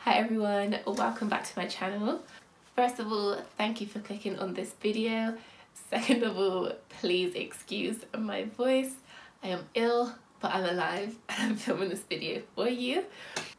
Hi everyone, welcome back to my channel. First of all, thank you for clicking on this video. Second of all, please excuse my voice. I am ill, but I'm alive and I'm filming this video for you.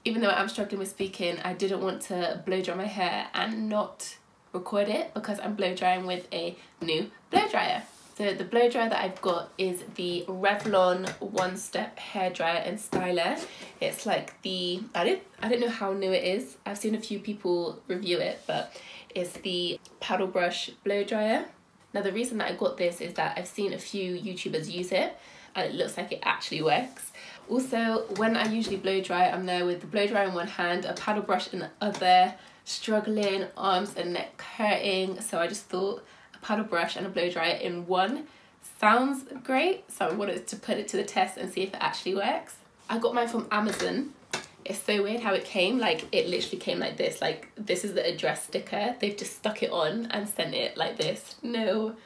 Even though I'm struggling with speaking, I didn't want to blow dry my hair and not record it because I'm blow drying with a new blow dryer. So the blow dryer that I've got is the Revlon One Step Hair Dryer and Styler. It's like the, I don't know how new it is. I've seen a few people review it, but it's the paddle brush blow dryer. Now the reason that I got this is that I've seen a few YouTubers use it and it looks like it actually works. Also, when I usually blow dry, I'm there with the blow dryer in one hand, a paddle brush in the other, struggling, arms and neck hurting. So I just thought a paddle brush and a blow dryer in one sounds great. So I wanted to put it to the test and see if it actually works. I got mine from Amazon. It's so weird how it came, like it literally came like this. Like this is the address sticker. They've just stuck it on and sent it like this. No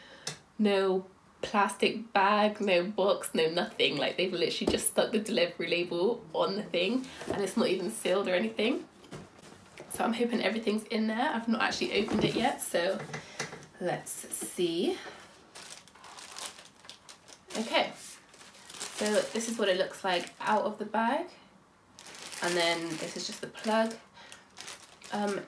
plastic bag, no box, no nothing. Like they've literally just stuck the delivery label on the thing and it's not even sealed or anything. So I'm hoping everything's in there. I've not actually opened it yet, so let's see. Okay, so this is what it looks like out of the bag. And then this is just the plug.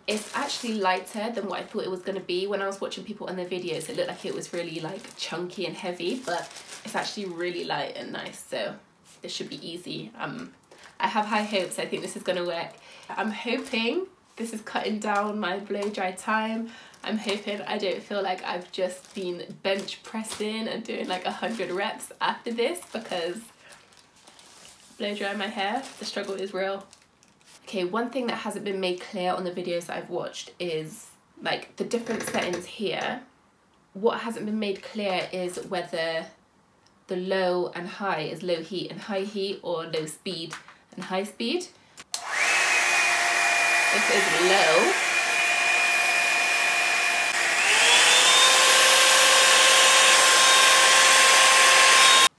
It's actually lighter than what I thought it was going to be. When I was watching people in their videos, it looked like it was really like chunky and heavy, but it's actually really light and nice, so this should be easy. I have high hopes. I think this is going to work. I'm hoping this is cutting down my blow dry time. I'm hoping I don't feel like I've just been bench pressing and doing like 100 reps after this, because blow dry my hair, the struggle is real. Okay, one thing that hasn't been made clear on the videos that I've watched is like the different settings here. What hasn't been made clear is whether the low and high is low heat and high heat or low speed and high speed. This is low.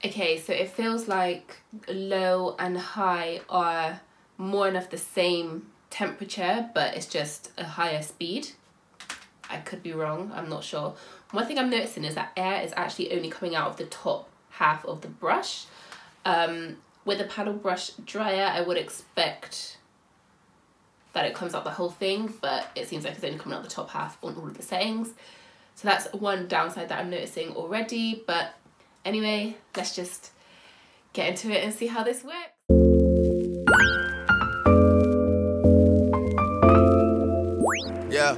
Okay, so it feels like low and high are more or less the same temperature, but it's just a higher speed. I could be wrong, I'm not sure. One thing I'm noticing is that air is actually only coming out of the top half of the brush. With a paddle brush dryer, I would expect that it comes out the whole thing, but it seems like it's only coming out the top half on all of the settings. So that's one downside that I'm noticing already, but anyway, let's just get into it and see how this works. Yeah.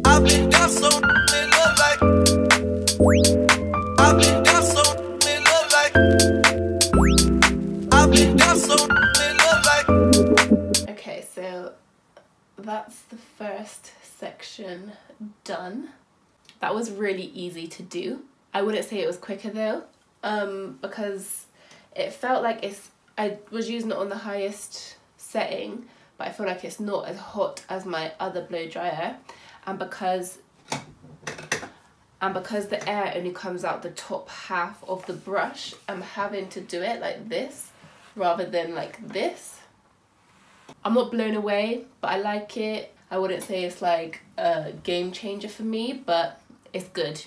I've been down so in love like. I've been down so in love like. I've been down so in love like. Okay, so that's the first section done. That was really easy to do. I wouldn't say it was quicker though, because it felt like I was using it on the highest setting, but I feel like it's not as hot as my other blow dryer, and because the air only comes out the top half of the brush, I'm having to do it like this rather than like this. I'm not blown away, but I like it. I wouldn't say it's like a game changer for me, but it's good.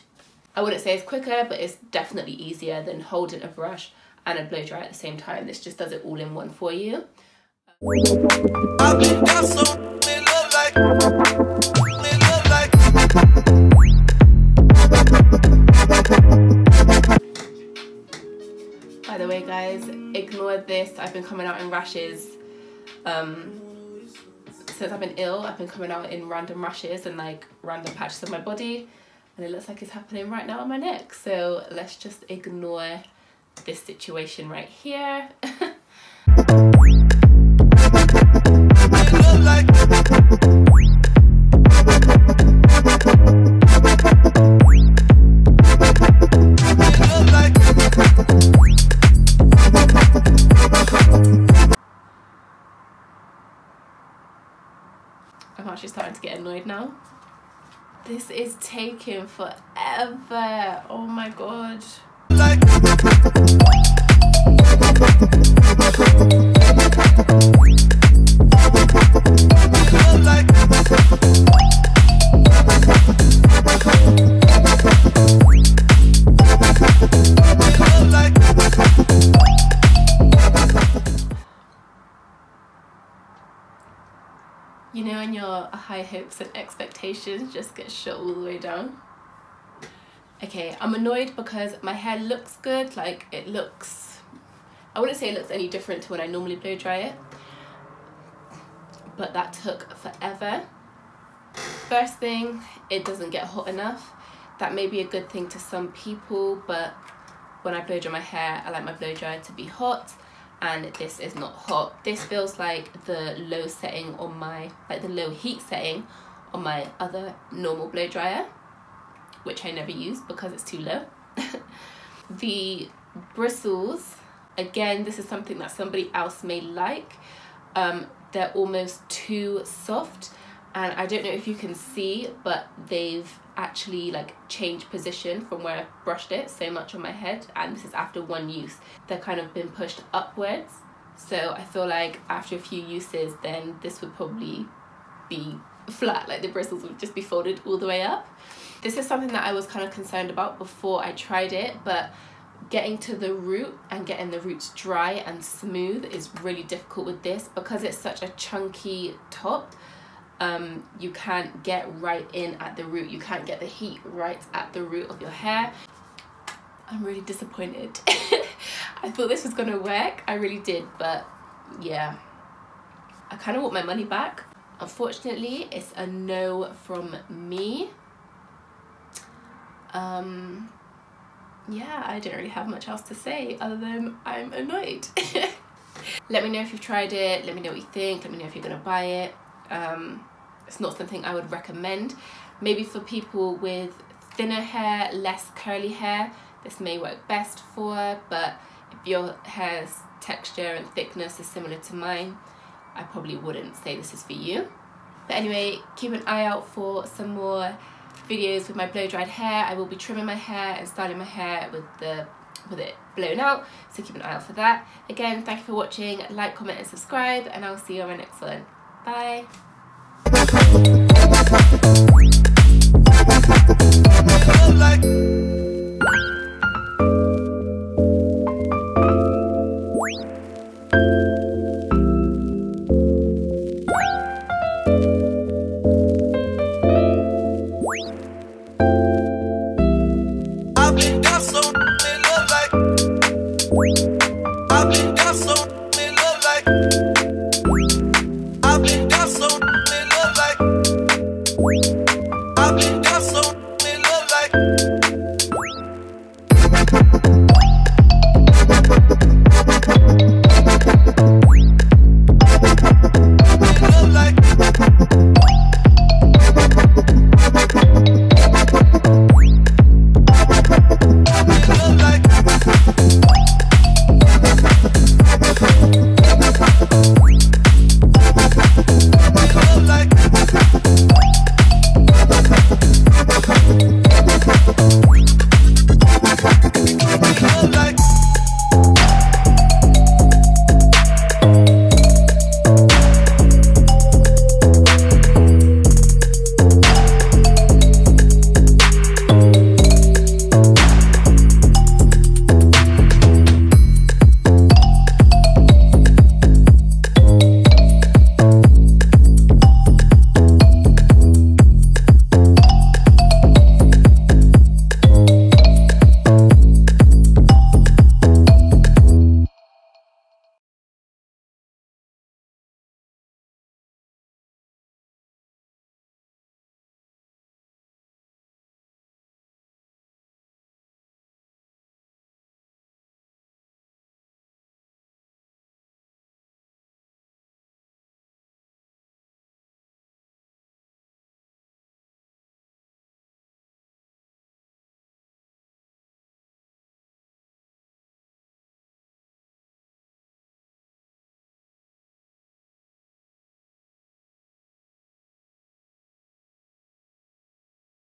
I wouldn't say it's quicker, but it's definitely easier than holding a brush and a blow dryer at the same time. This just does it all in one for you. I've been down so in love like. In love like. By the way guys, ignore this. I've been coming out in rashes. Since I've been ill, I've been coming out in random rashes and like random patches of my body. And it looks like it's happening right now on my neck. So let's just ignore this situation right here. I'm actually starting to get annoyed now. This is taking forever. Oh my god. Like you know when your high hopes and expectations just get shot all the way down? Okay, I'm annoyed because my hair looks good, like it looks, I wouldn't say it looks any different to when I normally blow dry it, but that took forever. First thing, it doesn't get hot enough. That may be a good thing to some people, but when I blow dry my hair, I like my blow dryer to be hot, and this is not hot. This feels like the low setting on my, like the low heat setting on my other normal blow dryer, which I never use because it's too low. The bristles, again, this is something that somebody else may like. They're almost too soft, and I don't know if you can see, but they've actually like changed position from where I've brushed it so much on my head, and this is after one use. They're kind of been pushed upwards, so I feel like after a few uses then this would probably be flat, like the bristles would just be folded all the way up. This is something that I was kind of concerned about before I tried it, but getting to the root and getting the roots dry and smooth is really difficult with this because it's such a chunky top. You can't get right in at the root, you can't get the heat right at the root of your hair. I'm really disappointed. I thought this was gonna work, I really did, but yeah, I kind of want my money back. Unfortunately, it's a no from me. Yeah, I don't really have much else to say other than I'm annoyed. Let me know if you've tried it, let me know what you think, let me know if you're gonna buy it. It's not something I would recommend. Maybe for people with thinner hair, less curly hair, this may work best for, but if your hair's texture and thickness is similar to mine, I probably wouldn't say this is for you. But anyway, keep an eye out for some more videos with my blow dried hair. I will be trimming my hair and styling my hair with it blown out, so keep an eye out for that. Again, thank you for watching. Like, comment and subscribe, and I'll see you on my next one. Bye. I've been down so it look like I've been down so it look like I've been down so it look like I've been down